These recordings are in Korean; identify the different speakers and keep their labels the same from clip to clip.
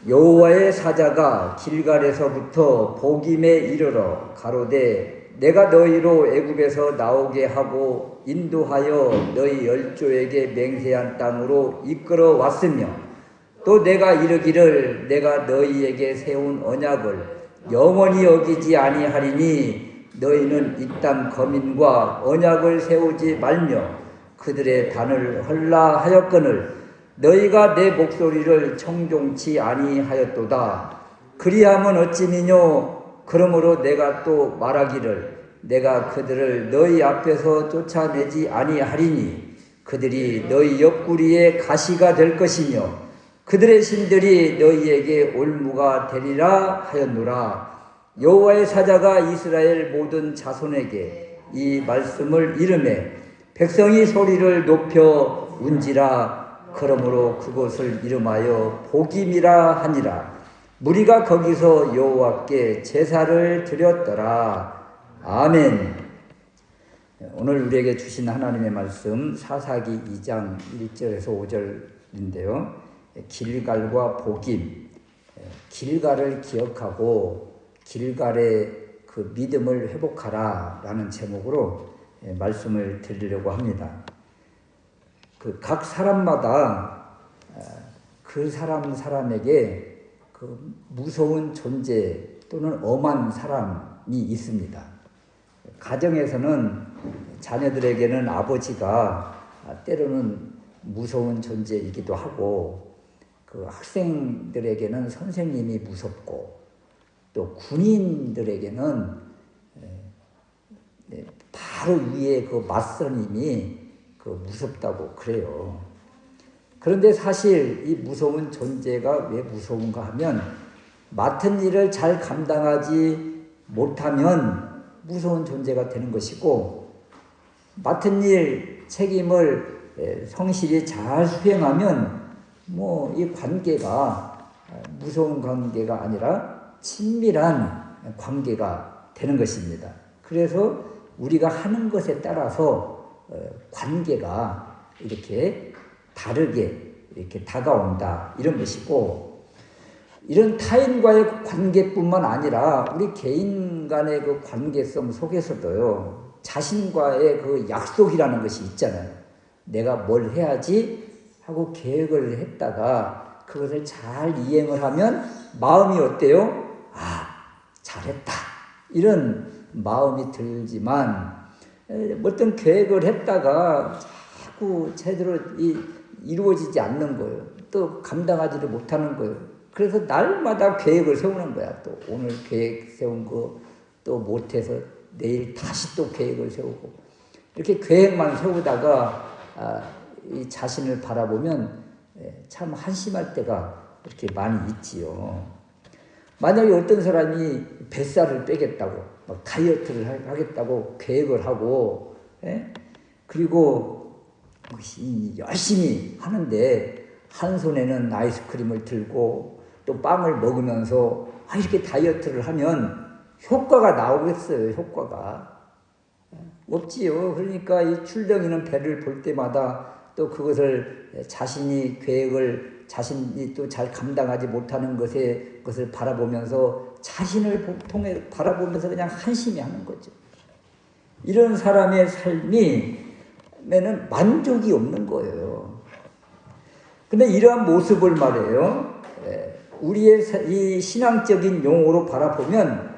Speaker 1: 여호와의 사자가 길갈에서부터 보김에 이르러 가로되 내가 너희로 애굽에서 나오게 하고 인도하여 너희 열조에게 맹세한 땅으로 이끌어 왔으며 또 내가 이르기를 내가 너희에게 세운 언약을 영원히 어기지 아니하리니 너희는 이 땅 거민과 언약을 세우지 말며 그들의 단을 헐라 하였거늘 너희가 내 목소리를 청종치 아니하였도다. 그리하면 어찌미뇨. 그러므로 내가 또 말하기를 내가 그들을 너희 앞에서 쫓아내지 아니하리니 그들이 너희 옆구리에 가시가 될 것이며 그들의 신들이 너희에게 올무가 되리라 하였노라. 여호와의 사자가 이스라엘 모든 자손에게 이 말씀을 이르매 백성이 소리를 높여 운지라. 그러므로 그곳을 이름하여 보김이라 하니라. 무리가 거기서 여호와께 제사를 드렸더라. 아멘. 오늘 우리에게 주신 하나님의 말씀 사사기 2장 1절에서 5절인데요. 길갈과 보김, 길갈을 기억하고 길갈의 그 믿음을 회복하라 라는 제목으로 말씀을 드리려고 합니다. 그 각 사람마다 그 사람에게 그 무서운 존재 또는 엄한 사람이 있습니다. 가정에서는 자녀들에게는 아버지가 때로는 무서운 존재이기도 하고 그 학생들에게는 선생님이 무섭고 또 군인들에게는 바로 위에 그 맞선임이 그 무섭다고 그래요. 그런데 사실 이 무서운 존재가 왜 무서운가 하면 맡은 일을 잘 감당하지 못하면 무서운 존재가 되는 것이고 맡은 일 책임을 성실히 잘 수행하면 뭐 이 관계가 무서운 관계가 아니라 친밀한 관계가 되는 것입니다. 그래서 우리가 하는 것에 따라서 관계가 이렇게 다르게 이렇게 다가온다 이런 것이고 이런 타인과의 관계뿐만 아니라 우리 개인 간의 그 관계성 속에서도요 자신과의 그 약속이라는 것이 있잖아요. 내가 뭘 해야지 하고 계획을 했다가 그것을 잘 이행을 하면 마음이 어때요? 아, 잘했다 이런 마음이 들지만 어떤 계획을 했다가 자꾸 제대로 이루어지지 않는 거예요. 또 감당하지를 못하는 거예요. 그래서 날마다 계획을 세우는 거야. 또 오늘 계획 세운 거 또 못해서 내일 다시 또 계획을 세우고 이렇게 계획만 세우다가 이 자신을 바라보면 참 한심할 때가 이렇게 많이 있지요. 만약에 어떤 사람이 뱃살을 빼겠다고 막 다이어트를 하겠다고 계획을 하고 그리고 열심히 하는데 한 손에는 아이스크림을 들고 또 빵을 먹으면서 이렇게 다이어트를 하면 효과가 나오겠어요. 효과가 없지요. 그러니까 이 출렁이는 배를 볼 때마다 또 그것을 자신이 계획을 자신이 또 잘 감당하지 못하는 것을 바라보면서 자신을 통해 바라보면서 그냥 한심히 하는 거죠. 이런 사람의 삶이면은 만족이 없는 거예요. 근데 이러한 모습을 말해요. 우리의 이 신앙적인 용어로 바라보면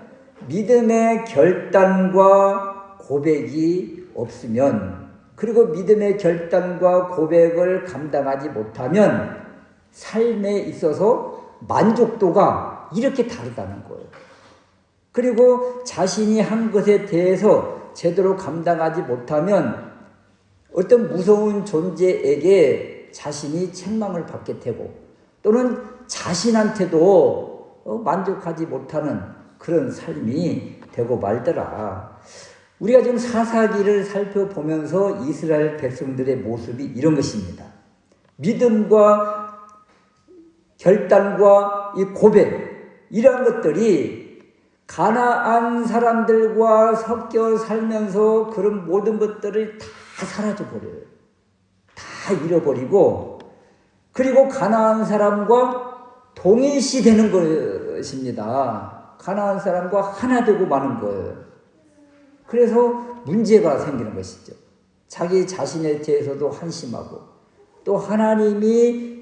Speaker 1: 믿음의 결단과 고백이 없으면 그리고 믿음의 결단과 고백을 감당하지 못하면 삶에 있어서 만족도가 이렇게 다르다는 거예요. 그리고 자신이 한 것에 대해서 제대로 감당하지 못하면 어떤 무서운 존재에게 자신이 책망을 받게 되고 또는 자신한테도 만족하지 못하는 그런 삶이 되고 말더라. 우리가 지금 사사기를 살펴보면서 이스라엘 백성들의 모습이 이런 것입니다. 믿음과 결단과 이 고백 이러한 것들이 가나안 사람들과 섞여 살면서 그런 모든 것들을 다 사라져버려요. 다 잃어버리고 그리고 가나안 사람과 동일시되는 것입니다. 가나안 사람과 하나 되고 마는 거예요. 그래서 문제가 생기는 것이죠. 자기 자신에 대해서도 한심하고 또 하나님이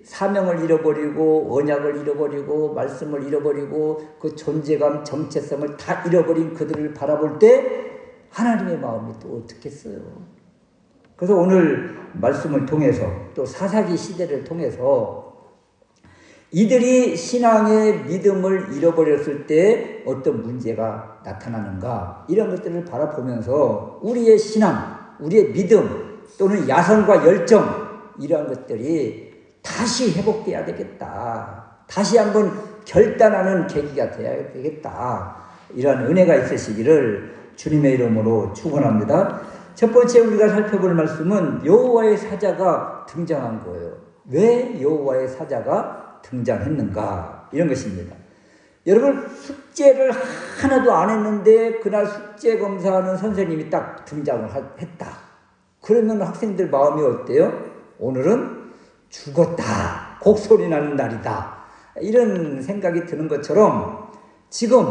Speaker 1: 사명을 잃어버리고 언약을 잃어버리고 말씀을 잃어버리고 그 존재감 정체성을 다 잃어버린 그들을 바라볼 때 하나님의 마음이 또 어떻겠어요. 그래서 오늘 말씀을 통해서 또 사사기 시대를 통해서 이들이 신앙의 믿음을 잃어버렸을 때 어떤 문제가 나타나는가 이런 것들을 바라보면서 우리의 신앙, 우리의 믿음 또는 야성과 열정 이러한 것들이 다시 회복돼야 되겠다. 다시 한번 결단하는 계기가 되어야 되겠다. 이러한 은혜가 있으시기를 주님의 이름으로 축원합니다. 첫 번째 우리가 살펴볼 말씀은 여호와의 사자가 등장한 거예요. 왜 여호와의 사자가 등장했는가 이런 것입니다. 여러분 숙제를 하나도 안 했는데 그날 숙제 검사하는 선생님이 딱 등장을 했다. 그러면 학생들 마음이 어때요? 오늘은 죽었다. 곡소리 나는 날이다. 이런 생각이 드는 것처럼 지금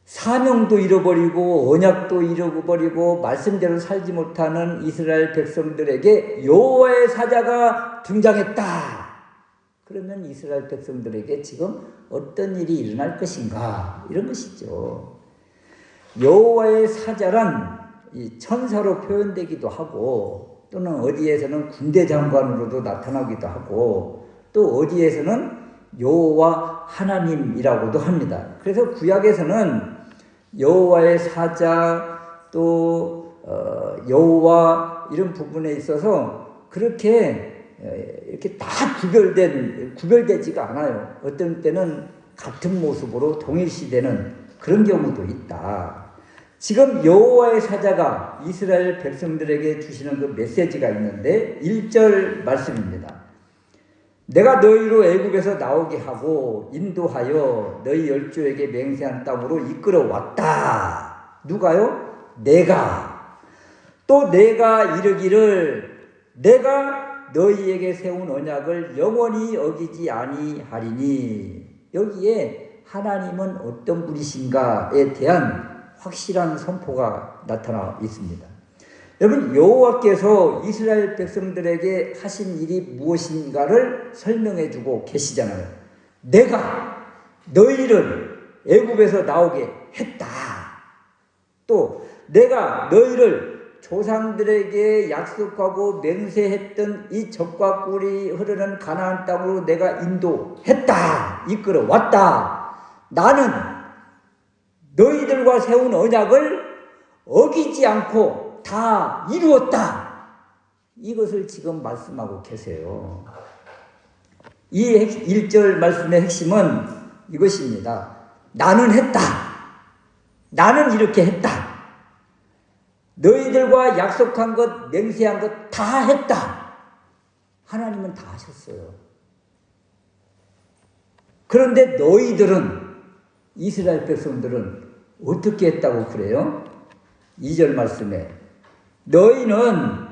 Speaker 1: 사명도 잃어버리고 언약도 잃어버리고 말씀대로 살지 못하는 이스라엘 백성들에게 여호와의 사자가 등장했다. 그러면 이스라엘 백성들에게 지금 어떤 일이 일어날 것인가 이런 것이죠. 여호와의 사자란 이 천사로 표현되기도 하고 또는 어디에서는 군대 장관으로도 나타나기도 하고 또 어디에서는 여호와 하나님이라고도 합니다. 그래서 구약에서는 여호와의 사자 또 여호와 이런 부분에 있어서 그렇게 이렇게 다 구별되지가 않아요. 어떤 때는 같은 모습으로 동일시되는 그런 경우도 있다. 지금 여호와의 사자가 이스라엘 백성들에게 주시는 그 메시지가 있는데 1절 말씀입니다. 내가 너희로 애굽에서 나오게 하고 인도하여 너희 열조에게 맹세한 땅으로 이끌어왔다. 누가요? 내가. 또 내가 이르기를 내가 너희에게 세운 언약을 영원히 어기지 아니하리니. 여기에 하나님은 어떤 분이신가에 대한 확실한 선포가 나타나 있습니다. 여러분 여호와께서 이스라엘 백성들에게 하신 일이 무엇인가를 설명해 주고 계시잖아요. 내가 너희를 애굽에서 나오게 했다. 또 내가 너희를 조상들에게 약속하고 맹세했던 이 젖과 꿀이 흐르는 가나안 땅으로 내가 인도했다. 이끌어왔다. 나는 너희들과 세운 언약을 어기지 않고 다 이루었다. 이것을 지금 말씀하고 계세요. 이 1절 말씀의 핵심은 이것입니다. 나는 했다. 나는 이렇게 했다. 너희들과 약속한 것, 맹세한 것 다 했다. 하나님은 다 하셨어요. 그런데 너희들은, 이스라엘 백성들은 어떻게 했다고 그래요? 2절 말씀에 너희는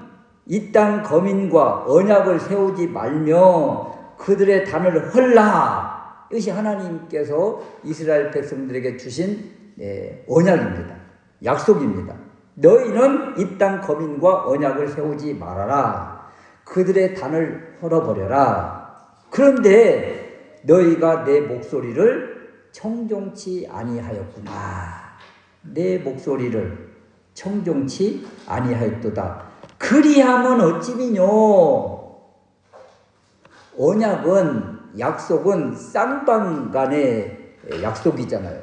Speaker 1: 이 땅 거민과 언약을 세우지 말며 그들의 단을 헐라. 이것이 하나님께서 이스라엘 백성들에게 주신 언약입니다. 약속입니다. 너희는 이 땅 거민과 언약을 세우지 말아라. 그들의 단을 헐어버려라. 그런데 너희가 내 목소리를 청종치 아니하였구나. 내 목소리를 청종치 아니하였도다. 그리하면 어찌미뇨. 언약은, 약속은 쌍방간의 약속이잖아요.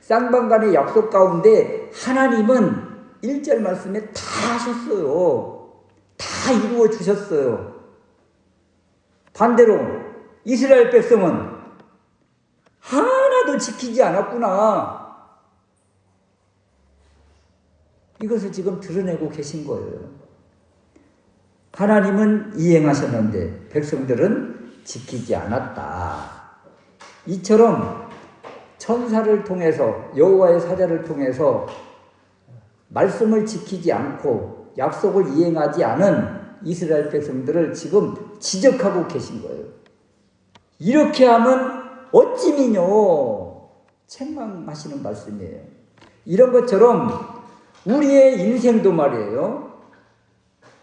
Speaker 1: 쌍방간의 약속 가운데 하나님은 1절 말씀에 다 하셨어요. 다 이루어 주셨어요. 반대로 이스라엘 백성은 하나도 지키지 않았구나. 이것을 지금 드러내고 계신 거예요. 하나님은 이행하셨는데 백성들은 지키지 않았다. 이처럼 천사를 통해서 여호와의 사자를 통해서 말씀을 지키지 않고 약속을 이행하지 않은 이스라엘 백성들을 지금 지적하고 계신 거예요. 이렇게 하면 어찌미뇨 책망하시는 말씀이에요. 이런 것처럼 우리의 인생도 말이에요.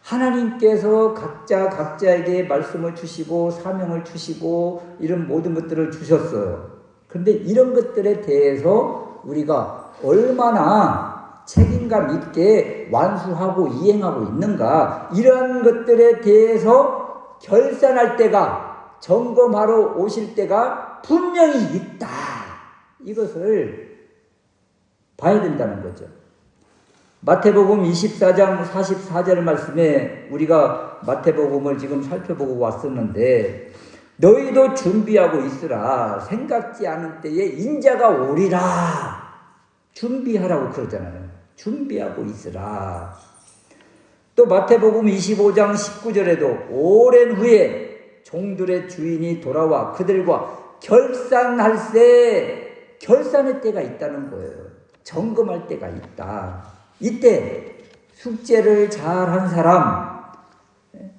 Speaker 1: 하나님께서 각자에게 말씀을 주시고 사명을 주시고 이런 모든 것들을 주셨어요. 그런데 이런 것들에 대해서 우리가 얼마나 책임감 있게 완수하고 이행하고 있는가, 이러한 것들에 대해서 결산할 때가, 점검하러 오실 때가 분명히 있다. 이것을 봐야 된다는 거죠. 마태복음 24장 44절 말씀에 우리가 마태복음을 지금 살펴보고 왔었는데, 너희도 준비하고 있으라. 생각지 않은 때에 인자가 오리라. 준비하라고 그러잖아요. 준비하고 있으라. 또 마태복음 25장 19절에도 오랜 후에 종들의 주인이 돌아와 그들과 결산할세. 결산의 때가 있다는 거예요. 점검할 때가 있다. 이때 숙제를 잘한 사람,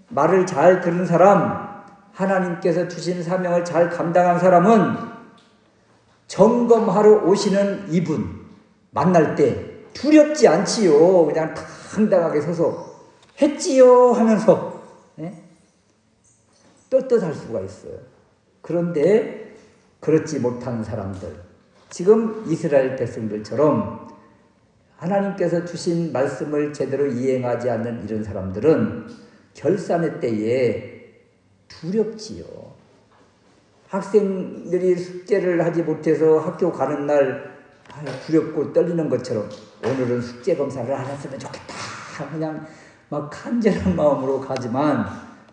Speaker 1: 말을 잘 들은 사람, 하나님께서 주신 사명을 잘 감당한 사람은 점검하러 오시는 이분 만날 때 두렵지 않지요. 그냥 당당하게 서서 했지요 하면서 떳떳할 수가 있어요. 그런데 그렇지 못한 사람들, 지금 이스라엘 백성들처럼 하나님께서 주신 말씀을 제대로 이행하지 않는 이런 사람들은 결산의 때에 두렵지요. 학생들이 숙제를 하지 못해서 학교 가는 날 두렵고 떨리는 것처럼 오늘은 숙제 검사를 안 했으면 좋겠다. 그냥 막 간절한 마음으로 가지만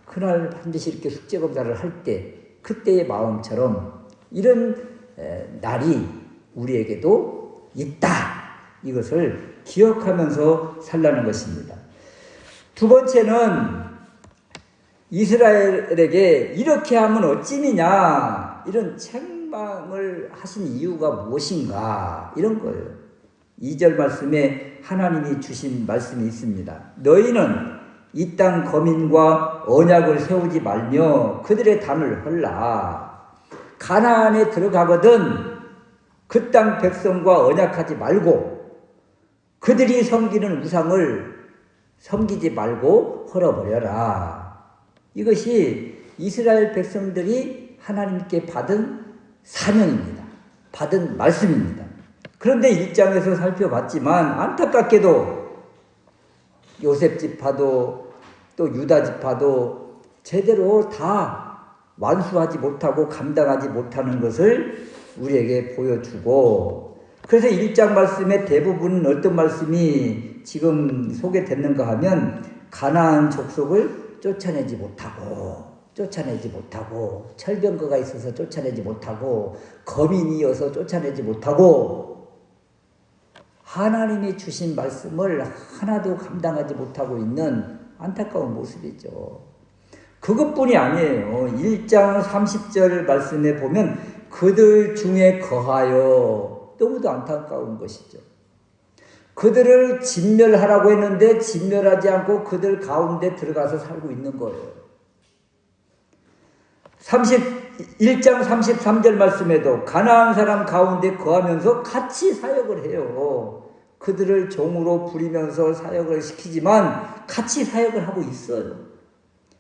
Speaker 1: 그날 반드시 이렇게 숙제 검사를 할 때 그때의 마음처럼 이런 날이 우리에게도 있다. 이것을 기억하면서 살라는 것입니다. 두 번째는 이스라엘에게 이렇게 하면 어찌미냐, 이런 책망을 하신 이유가 무엇인가, 이런 거예요. 2절 말씀에 하나님이 주신 말씀이 있습니다. 너희는 이 땅 거민과 언약을 세우지 말며 그들의 담을 헐라. 가나안에 들어가거든 그 땅 백성과 언약하지 말고 그들이 섬기는 우상을 섬기지 말고 헐어버려라. 이것이 이스라엘 백성들이 하나님께 받은 사명입니다. 받은 말씀입니다. 그런데 1장에서 살펴봤지만 안타깝게도 요셉 지파도 또 유다 지파도 제대로 다 완수하지 못하고 감당하지 못하는 것을 우리에게 보여주고, 그래서 1장 말씀의 대부분 어떤 말씀이 지금 소개됐는가 하면 가나안 족속을 쫓아내지 못하고 철병거가 있어서 쫓아내지 못하고 거민이어서 쫓아내지 못하고 하나님이 주신 말씀을 하나도 감당하지 못하고 있는 안타까운 모습이죠. 그것뿐이 아니에요. 1장 30절 말씀에 보면 그들 중에 거하여, 너무도 안타까운 것이죠. 그들을 진멸하라고 했는데 진멸하지 않고 그들 가운데 들어가서 살고 있는 거예요. 1장 33절 말씀에도 가나안 사람 가운데 거하면서 같이 사역을 해요. 그들을 종으로 부리면서 사역을 시키지만 같이 사역을 하고 있어요.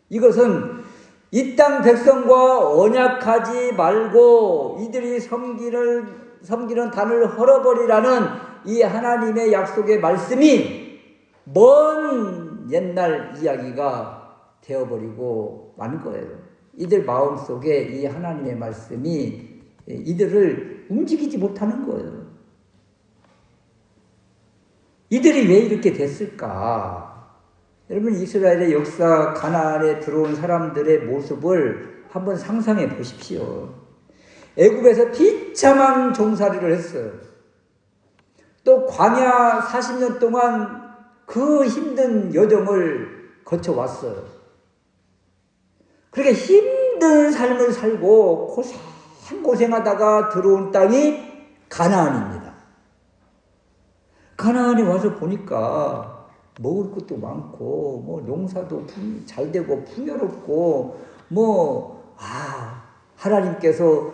Speaker 1: 이것은 이 땅 백성과 언약하지 말고 이들이 섬기는 단을 헐어버리라는 이 하나님의 약속의 말씀이 먼 옛날 이야기가 되어버리고 만 거예요. 이들 마음속에 이 하나님의 말씀이 이들을 움직이지 못하는 거예요. 이들이 왜 이렇게 됐을까? 여러분, 이스라엘의 역사, 가나안에 들어온 사람들의 모습을 한번 상상해 보십시오. 애굽에서 비참한 종살이를 했어요. 또 광야 40년 동안 그 힘든 여정을 거쳐왔어요. 그렇게 힘든 삶을 살고 고생하다가 들어온 땅이 가나안입니다. 가나안에 와서 보니까 먹을 것도 많고, 뭐 농사도 잘 되고 풍요롭고, 하나님께서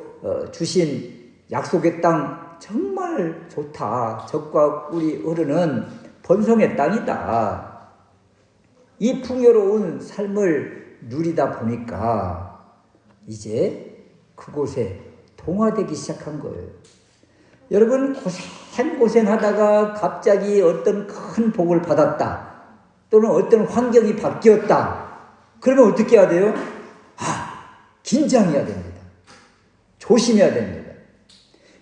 Speaker 1: 주신 약속의 땅 정말 좋다. 적과 꿀이 흐르는 번성의 땅이다. 이 풍요로운 삶을 누리다 보니까 이제 그곳에 동화되기 시작한 거예요. 여러분, 고생하다가 갑자기 어떤 큰 복을 받았다. 또는 어떤 환경이 바뀌었다. 그러면 어떻게 해야 돼요? 긴장해야 됩니다. 조심해야 됩니다.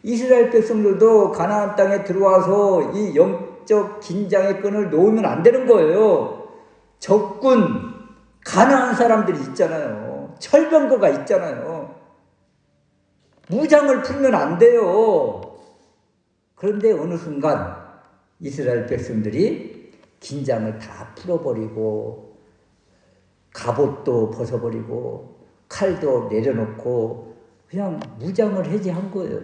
Speaker 1: 이스라엘 백성들도 가나안 땅에 들어와서 이 영적 긴장의 끈을 놓으면 안 되는 거예요. 적군, 가나안 사람들이 있잖아요. 철병거가 있잖아요. 무장을 풀면 안 돼요. 그런데 어느 순간 이스라엘 백성들이 긴장을 다 풀어버리고 갑옷도 벗어버리고 칼도 내려놓고 그냥 무장을 해제한 거예요.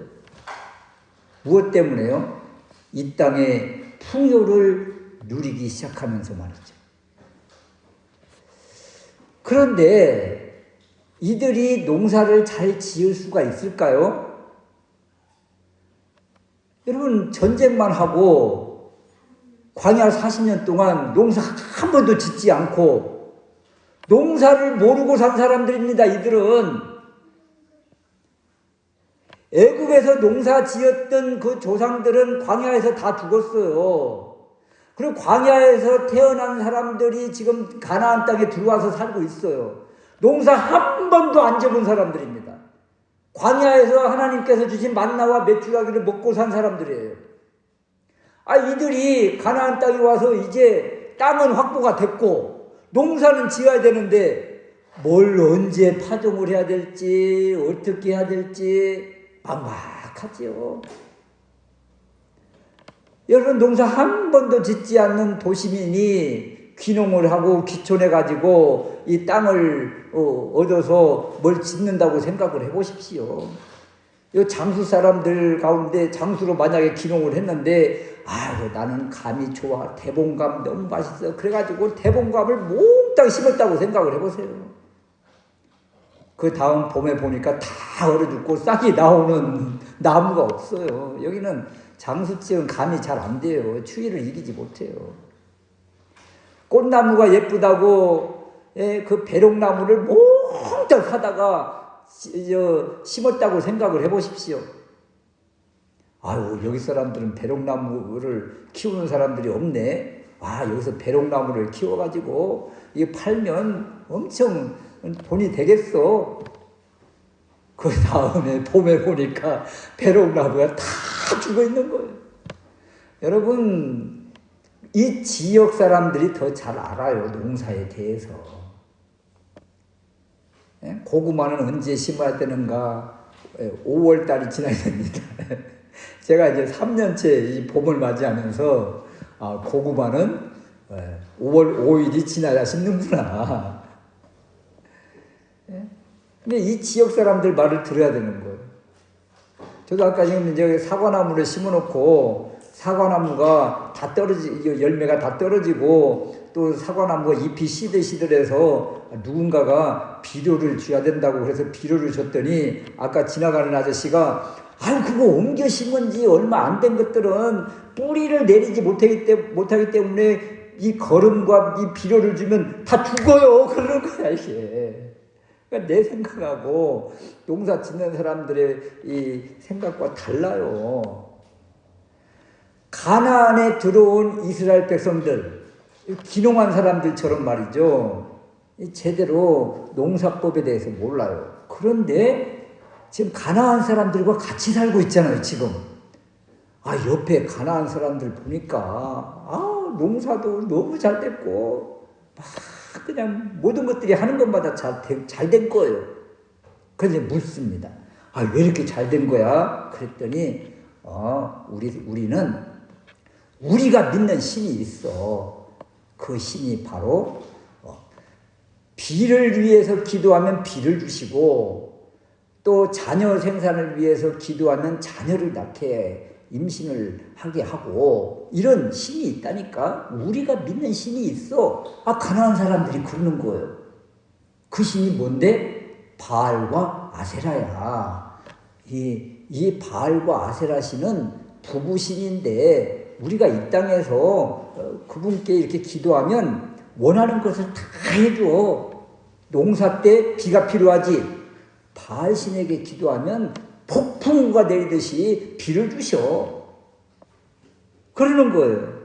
Speaker 1: 무엇 때문에요? 이 땅의 풍요를 누리기 시작하면서 말이죠. 그런데 이들이 농사를 잘 지을 수가 있을까요? 여러분, 전쟁만 하고 광야 40년 동안 농사 한 번도 짓지 않고 농사를 모르고 산 사람들입니다. 이들은 애국에서 농사 지었던 그 조상들은 광야에서 다 죽었어요. 그리고 광야에서 태어난 사람들이 지금 가나안 땅에 들어와서 살고 있어요. 농사 한 번도 안 지어본 사람들입니다. 광야에서 하나님께서 주신 만나와 메추라기를 먹고 산 사람들이에요. 이들이 가나안 땅에 와서 이제 땅은 확보가 됐고 농사는 지어야 되는데 뭘 언제 파종을 해야 될지 어떻게 해야 될지 막막하지요. 여러분, 농사 한 번도 짓지 않는 도시민이 귀농을 하고 귀촌해가지고 이 땅을 얻어서 뭘 짓는다고 생각을 해보십시오. 이 장수 사람들 가운데 장수로 만약에 귀농을 했는데 나는 감이 좋아. 대봉감 너무 맛있어. 그래가지고 대봉감을 몽땅 심었다고 생각을 해보세요. 그 다음 봄에 보니까 다 얼어 죽고 싹이 나오는 나무가 없어요. 여기는 장수 지은 감이 잘 안 돼요. 추위를 이기지 못해요. 꽃나무가 예쁘다고 그 배롱나무를 몽땅 사다가 심었다고 생각을 해보십시오. 여기 사람들은 배롱나무를 키우는 사람들이 없네. 여기서 배롱나무를 키워가지고 이게 팔면 엄청 돈이 되겠어. 그 다음에 봄에 보니까 배롱나무가 다 죽어 있는 거예요. 여러분, 이 지역 사람들이 더 잘 알아요. 농사에 대해서. 고구마는 언제 심어야 되는가? 5월 달이 지나야 됩니다. 제가 이제 3년째 이 봄을 맞이하면서 고구마는 5월 5일이 지나야 심는구나. 근데 이 지역 사람들 말을 들어야 되는 거예요. 저도 아까 지금 이제 사과나무를 심어놓고 사과나무가 다 열매가 다 떨어지고 또 사과나무가 잎이 시들시들해서 누군가가 비료를 줘야 된다고 그래서 비료를 줬더니 아까 지나가는 아저씨가 그거 옮겨 심은 지 얼마 안 된 것들은 뿌리를 내리지 못하기 때문에 이 거름과 이 비료를 주면 다 죽어요. 그러는 거야, 이게. 그러니까 내 생각하고 농사 짓는 사람들의 이 생각과 달라요. 가나안에 들어온 이스라엘 백성들, 귀농한 사람들처럼 말이죠. 제대로 농사법에 대해서 몰라요. 그런데 지금 가나안 사람들과 같이 살고 있잖아요, 지금. 옆에 가나안 사람들 보니까, 농사도 너무 잘 됐고, 그냥 모든 것들이 하는 것마다 잘 된 거예요. 그래서 묻습니다. 왜 이렇게 잘 된 거야? 그랬더니, 우리는 우리가 믿는 신이 있어. 그 신이 바로 비를 위해서 기도하면 비를 주시고 또 자녀 생산을 위해서 기도하면 자녀를 낳게 임신을 하게 하고 이런 신이 있다니까. 우리가 믿는 신이 있어. 가나안 사람들이 그러는 거예요. 그 신이 뭔데? 바알과 아세라야. 이 바알과 아세라 신은 부부신인데 우리가 이 땅에서 그분께 이렇게 기도하면 원하는 것을 다 해줘. 농사 때 비가 필요하지. 바알 신에게 기도하면 폭풍우가 내리듯이 비를 주셔. 그러는 거예요.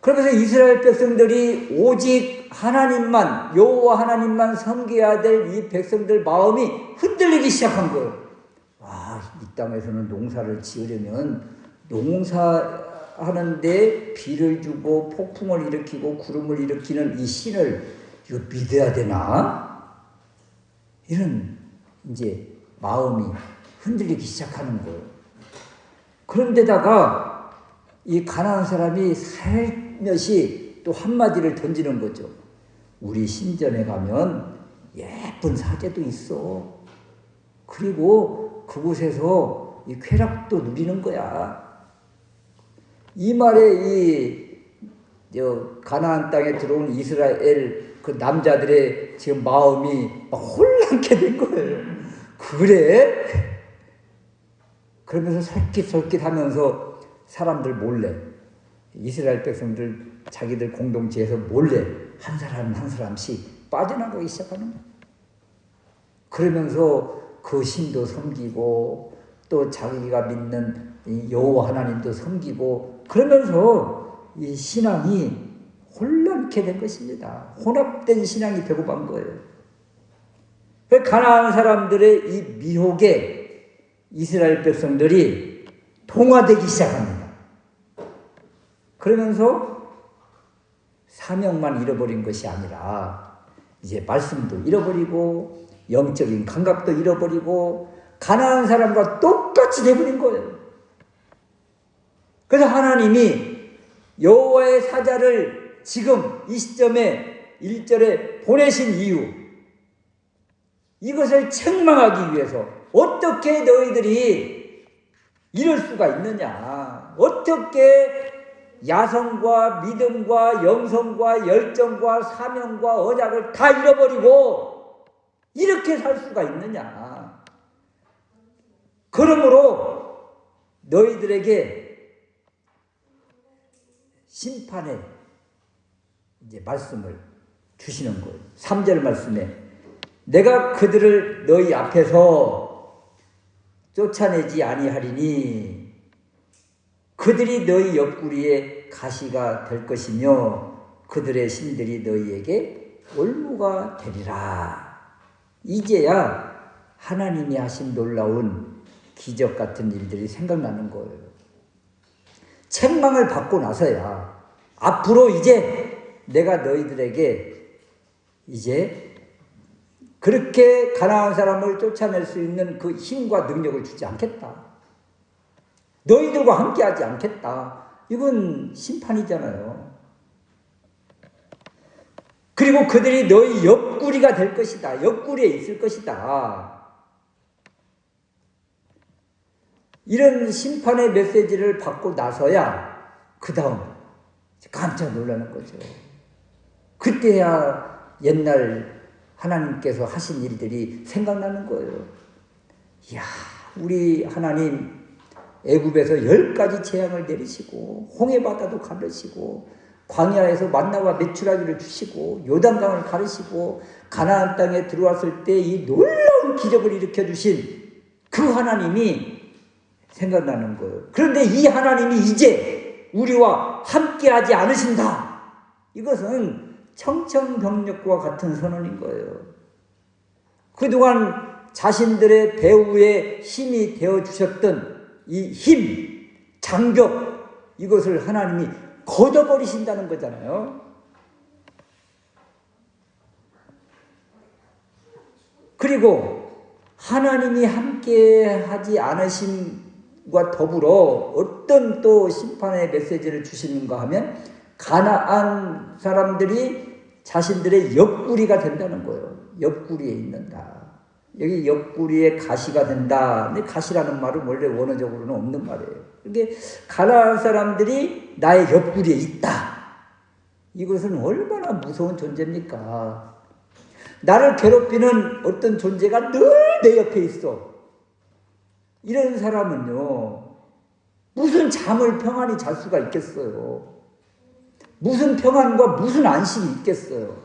Speaker 1: 그러면서 이스라엘 백성들이 오직 하나님만, 여호와 하나님만 섬겨야 될 이 백성들 마음이 흔들리기 시작한 거예요. 이 땅에서는 농사를 지으려면 농사하는데 비를 주고 폭풍을 일으키고 구름을 일으키는 이 신을 이거 믿어야 되나? 이런 이제 마음이 흔들리기 시작하는 거예요. 그런데다가 이 가나안 사람이 살며시 또 한마디를 던지는 거죠. 우리 신전에 가면 예쁜 사제도 있어. 그리고 그곳에서 이 쾌락도 누리는 거야. 이 말에 가나안 땅에 들어온 이스라엘 그 남자들의 지금 마음이 혼란케 된 거예요. 그래? 그러면서 설깃설깃하면서 사람들 몰래, 이스라엘 백성들 자기들 공동체에서 몰래 한 사람 한 사람씩 빠져나가기 시작하는 거예요. 그러면서 그 신도 섬기고 또 자기가 믿는 여호와 하나님도 섬기고 그러면서 이 신앙이 혼란케 된 것입니다. 혼합된 신앙이 배고픈 거예요. 가나안 사람들의 이 미혹에 이스라엘 백성들이 동화되기 시작합니다. 그러면서 사명만 잃어버린 것이 아니라 이제 말씀도 잃어버리고 영적인 감각도 잃어버리고 가나안 사람과 똑같이 돼버린 거예요. 그래서 하나님이 여호와의 사자를 지금 이 시점에 1절에 보내신 이유, 이것을 책망하기 위해서 어떻게 너희들이 이럴 수가 있느냐, 어떻게 야성과 믿음과 영성과 열정과 사명과 언약을 다 잃어버리고 이렇게 살 수가 있느냐. 그러므로 너희들에게 심판의 이제 말씀을 주시는 거예요. 3절 말씀에 내가 그들을 너희 앞에서 쫓아내지 아니하리니 그들이 너희 옆구리에 가시가 될 것이며 그들의 신들이 너희에게 올무가 되리라. 이제야 하나님이 하신 놀라운 기적 같은 일들이 생각나는 거예요. 책망을 받고 나서야 앞으로 이제 내가 너희들에게 이제 그렇게 가나안 사람을 쫓아낼 수 있는 그 힘과 능력을 주지 않겠다. 너희들과 함께하지 않겠다. 이건 심판이잖아요. 그리고 그들이 너희 옆구리가 될 것이다. 옆구리에 있을 것이다. 이런 심판의 메시지를 받고 나서야 그 다음 깜짝 놀라는 거죠. 그때야 옛날 하나님께서 하신 일들이 생각나는 거예요. 이야, 우리 하나님 애굽에서 10가지 재앙을 내리시고 홍해바다도 가르시고 광야에서 만나와 메추라기를 주시고 요단강을 가르시고 가나안 땅에 들어왔을 때 이 놀라운 기적을 일으켜 주신 그 하나님이 생각나는 거예요. 그런데 이 하나님이 이제 우리와 함께하지 않으신다. 이것은 청천벽력과 같은 선언인 거예요. 그동안 자신들의 배후의 힘이 되어주셨던 이 힘, 장벽, 이것을 하나님이 걷어버리신다는 거잖아요. 그리고 하나님이 함께하지 않으심과 더불어 어떤 또 심판의 메시지를 주시는가 하면 가나안 사람들이 자신들의 옆구리가 된다는 거예요. 옆구리에 있는다. 여기 옆구리에 가시가 된다. 근데 가시라는 말은 원래 원어적으로는 없는 말이에요. 이게 가나안 사람들이 나의 옆구리에 있다. 이것은 얼마나 무서운 존재입니까? 나를 괴롭히는 어떤 존재가 늘 내 옆에 있어. 이런 사람은요, 무슨 잠을 평안히 잘 수가 있겠어요? 무슨 평안과 무슨 안식이 있겠어요?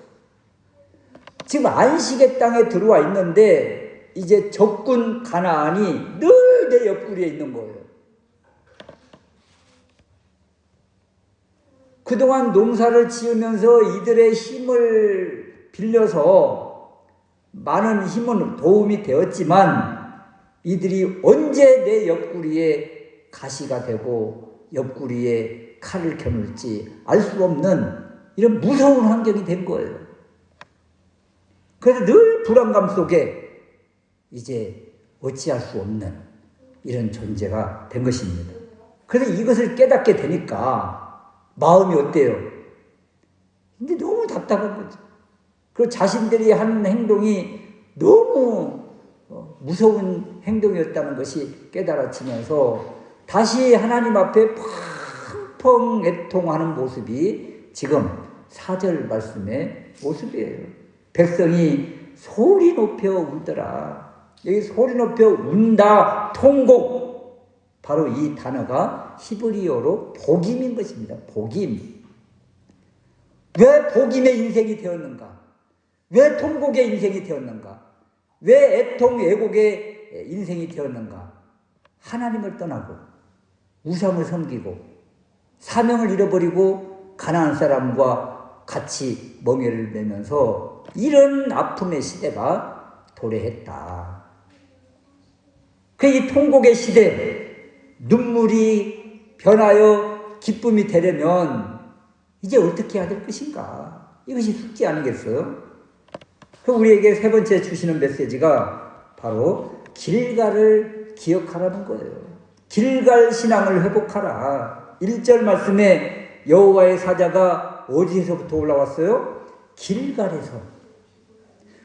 Speaker 1: 지금 안식의 땅에 들어와 있는데 이제 적군 가나안이 늘 내 옆구리에 있는 거예요. 그동안 농사를 지으면서 이들의 힘을 빌려서 많은 힘은 도움이 되었지만 이들이 언제 내 옆구리에 가시가 되고 옆구리에 칼을 켜놓을지 알 수 없는 이런 무서운 환경이 된 거예요. 그래서 늘 불안감 속에 이제 어찌할 수 없는 이런 존재가 된 것입니다. 그래서 이것을 깨닫게 되니까 마음이 어때요? 근데 너무 답답한 거죠. 그리고 자신들이 하는 행동이 너무 무서운 행동이었다는 것이 깨달아지면서 다시 하나님 앞에 펑펑 애통하는 모습이 지금 4절 말씀의 모습이에요. 백성이 소리 높여 울더라. 여기 소리 높여 운다, 통곡. 바로 이 단어가 히브리어로 복임인 것입니다. 복임. 왜 복임의 인생이 되었는가? 왜 통곡의 인생이 되었는가? 왜 애통, 애곡의 인생이 되었는가? 하나님을 떠나고 우상을 섬기고 사명을 잃어버리고 가나안 사람과 같이 멍에를 매면서 이런 아픔의 시대가 도래했다. 이 통곡의 시대, 눈물이 변하여 기쁨이 되려면 이제 어떻게 해야 될 것인가? 이것이 숙제 아니겠어요? 우리에게 세 번째 주시는 메시지가 바로 길갈을 기억하라는 거예요. 길갈 신앙을 회복하라. 1절 말씀에 여호와의 사자가 어디에서부터 올라왔어요? 길갈에서.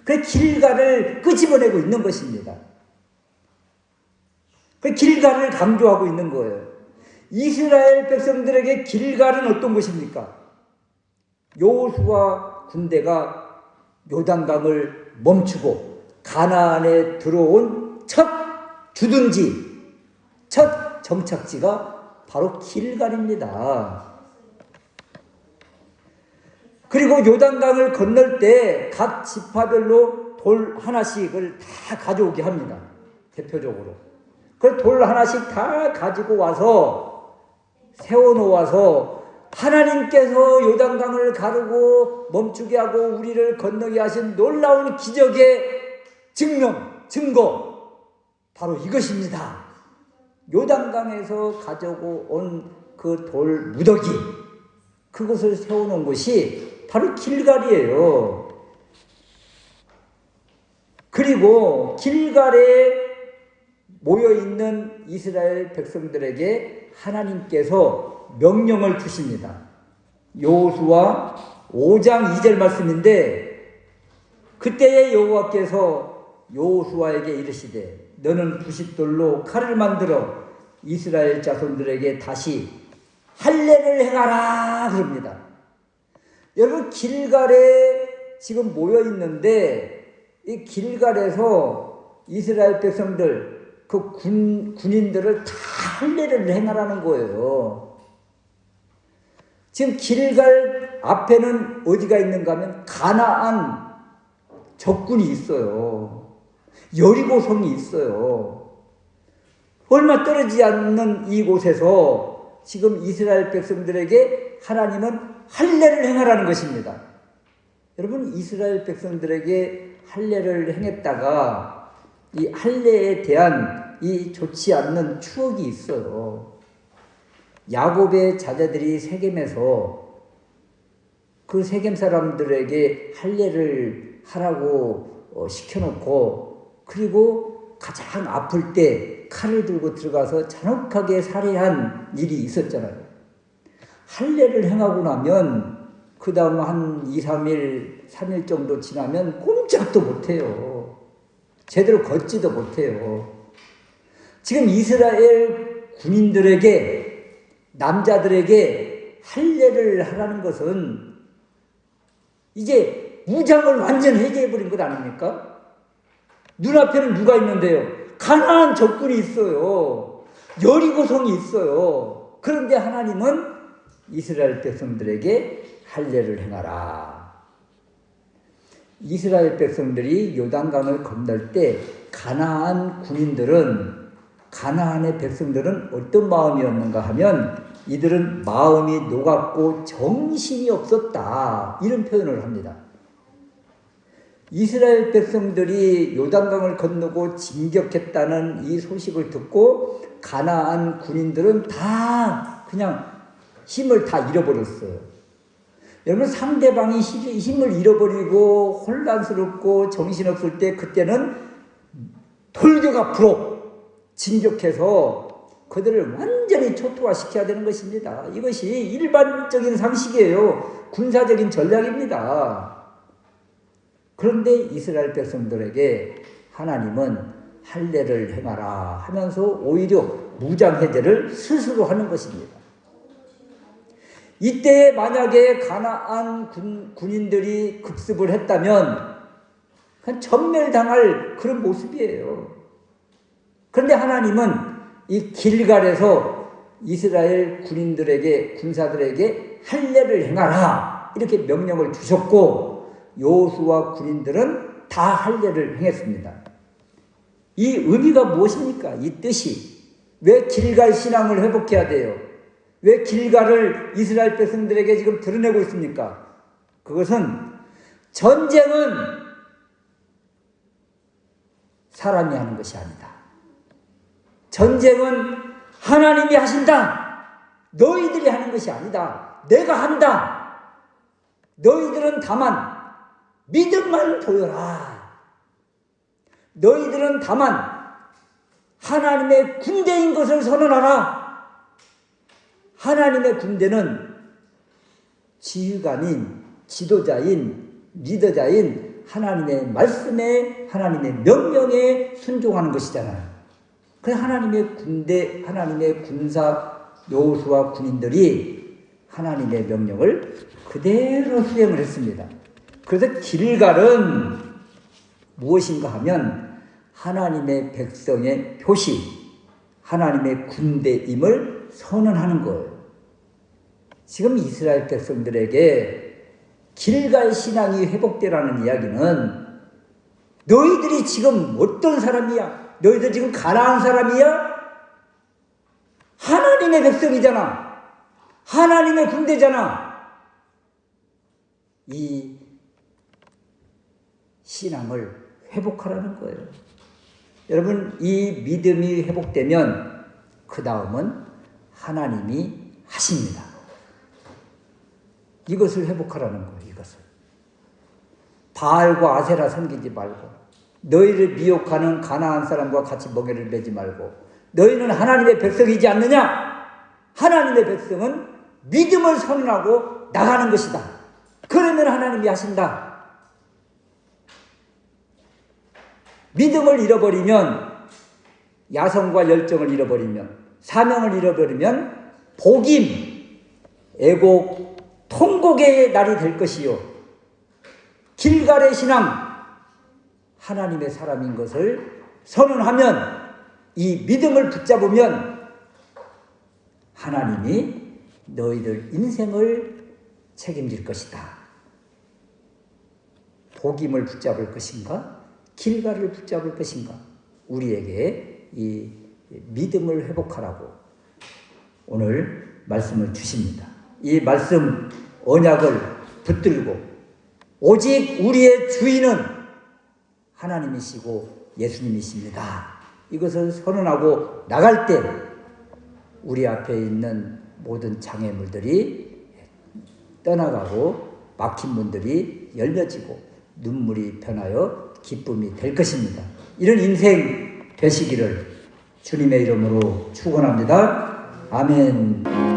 Speaker 1: 그 길갈을 끄집어내고 있는 것입니다. 그 길갈을 강조하고 있는 거예요. 이스라엘 백성들에게 길갈은 어떤 곳입니까? 여호수아 군대가 요단강을 멈추고 가나안에 들어온 첫 주둔지, 첫 정착지가 바로 길갈입니다. 그리고 요단강을 건널 때 각 지파별로 돌 하나씩을 다 가져오게 합니다. 대표적으로. 그 돌 하나씩 다 가지고 와서 세워놓아서 하나님께서 요단강을 가르고 멈추게 하고 우리를 건너게 하신 놀라운 기적의 증거 바로 이것입니다. 요단강에서 가지고 온 그 돌 무더기, 그것을 세워놓은 것이 바로 길갈이에요. 그리고 길갈에 모여있는 이스라엘 백성들에게 하나님께서 명령을 주십니다. 여호수아 5장 2절 말씀인데, 그때의 여호와께서 여호수아에게 이르시되 너는 부싯돌로 칼을 만들어 이스라엘 자손들에게 다시 할례를 행하라 그럽니다. 여러분, 길갈에 지금 모여 있는데 이 길갈에서 이스라엘 백성들, 그 군인들을 다 할례를 행하라는 거예요. 지금 길갈 앞에는 어디가 있는가 하면 가나안 적군이 있어요. 여리고성이 있어요. 얼마 떨어지지 않는 이곳에서 지금 이스라엘 백성들에게 하나님은 할례를 행하라는 것입니다. 여러분, 이스라엘 백성들에게 할례를 행했다가 이 할례에 대한 이 좋지 않는 추억이 있어요. 야곱의 자제들이 세겜에서 그 세겜 사람들에게 할례를 하라고 시켜놓고, 그리고 가장 아플 때 칼을 들고 들어가서 잔혹하게 살해한 일이 있었잖아요. 할례를 행하고 나면 그 다음 한 2, 3일, 3일 정도 지나면 꼼짝도 못해요. 제대로 걷지도 못해요. 지금 이스라엘 군인들에게, 남자들에게 할례를 하라는 것은 이제 무장을 완전 해제해버린 것 아닙니까? 눈앞에는 누가 있는데요? 가나안 적군이 있어요. 여리고성이 있어요. 그런데 하나님은 이스라엘 백성들에게 할례를 행하라. 이스라엘 백성들이 요단강을 건널 때 가나안의 백성들은 어떤 마음이었는가 하면 이들은 마음이 녹았고 정신이 없었다, 이런 표현을 합니다. 이스라엘 백성들이 요단강을 건너고 진격했다는 이 소식을 듣고 가나안 군인들은 다 그냥 힘을 다 잃어버렸어요. 여러분, 상대방이 힘을 잃어버리고 혼란스럽고 정신없을 때 그때는 돌격 앞으로 진격해서 그들을 완전히 초토화시켜야 되는 것입니다. 이것이 일반적인 상식이에요. 군사적인 전략입니다. 그런데 이스라엘 백성들에게 하나님은 할례를 행하라 하면서 오히려 무장해제를 스스로 하는 것입니다. 이때 만약에 가나안 군인들이 급습을 했다면 전멸당할 그런 모습이에요. 그런데 하나님은 이 길갈에서 이스라엘 군사들에게 할례를 행하라 이렇게 명령을 주셨고, 여호수아 군인들은 다 할례를 행했습니다. 이 의미가 무엇입니까? 이 뜻이 왜 길갈 신앙을 회복해야 돼요? 왜 길갈을 이스라엘 백성들에게 지금 드러내고 있습니까? 그것은 전쟁은 사람이 하는 것이 아니다. 전쟁은 하나님이 하신다. 너희들이 하는 것이 아니다. 내가 한다. 너희들은 다만 믿음만 보여라. 너희들은 다만 하나님의 군대인 것을 선언하라. 하나님의 군대는 지휘관인, 지도자인, 리더자인 하나님의 말씀에, 하나님의 명령에 순종하는 것이잖아요. 그래서 하나님의 군대, 하나님의 군사 여호수아 군인들이 하나님의 명령을 그대로 수행을 했습니다. 그래서 길갈은 무엇인가 하면 하나님의 백성의 표시, 하나님의 군대임을 선언하는 거예요. 지금 이스라엘 백성들에게 길갈 신앙이 회복되라는 이야기는 너희들이 지금 어떤 사람이야? 너희들 지금 가나안 사람이야? 하나님의 백성이잖아. 하나님의 군대잖아. 이 신앙을 회복하라는 거예요. 여러분, 이 믿음이 회복되면 그 다음은 하나님이 하십니다. 이것을 회복하라는 거예요. 이것을. 바알과 아세라 섬기지 말고, 너희를 미혹하는 가나안 사람과 같이 멍에를 매지 말고, 너희는 하나님의 백성이지 않느냐? 하나님의 백성은 믿음을 선언하고 나가는 것이다. 그러면 하나님이 하신다. 믿음을 잃어버리면, 야성과 열정을 잃어버리면, 사명을 잃어버리면 복임, 애곡, 통곡의 날이 될 것이요, 길갈의 신앙, 하나님의 사람인 것을 선언하면, 이 믿음을 붙잡으면 하나님이 너희들 인생을 책임질 것이다. 복임을 붙잡을 것인가? 길갈을 붙잡을 것인가? 우리에게 이 믿음을 회복하라고 오늘 말씀을 주십니다. 이 말씀 언약을 붙들고 오직 우리의 주인은 하나님이시고 예수님이십니다. 이것을 선언하고 나갈 때 우리 앞에 있는 모든 장애물들이 떠나가고 막힌 문들이 열려지고 눈물이 변하여 기쁨이 될 것입니다. 이런 인생 되시기를 주님의 이름으로 축원합니다. 아멘.